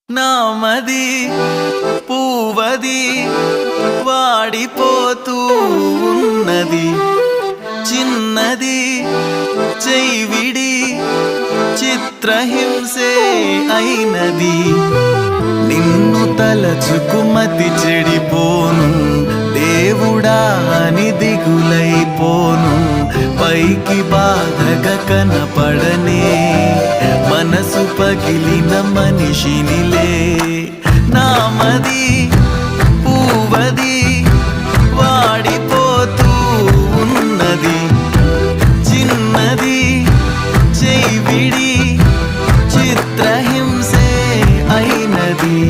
నామది పూవది వాడిపోతూ ఉన్నది, చిన్నది చెయ్యివిడి చిత్రహింసే అయినది. నిన్ను తలచుకుమతి చెడిపోను, దేవుడా అని దిగులైపోను. పైకి బాధగా కనపడనే మనసు పగిలిన మనిషినిలే. నామది పూవది వాడిపోతూ ఉన్నది, చిన్నది చెయ్యివిడి చిత్రహింసే అయినది.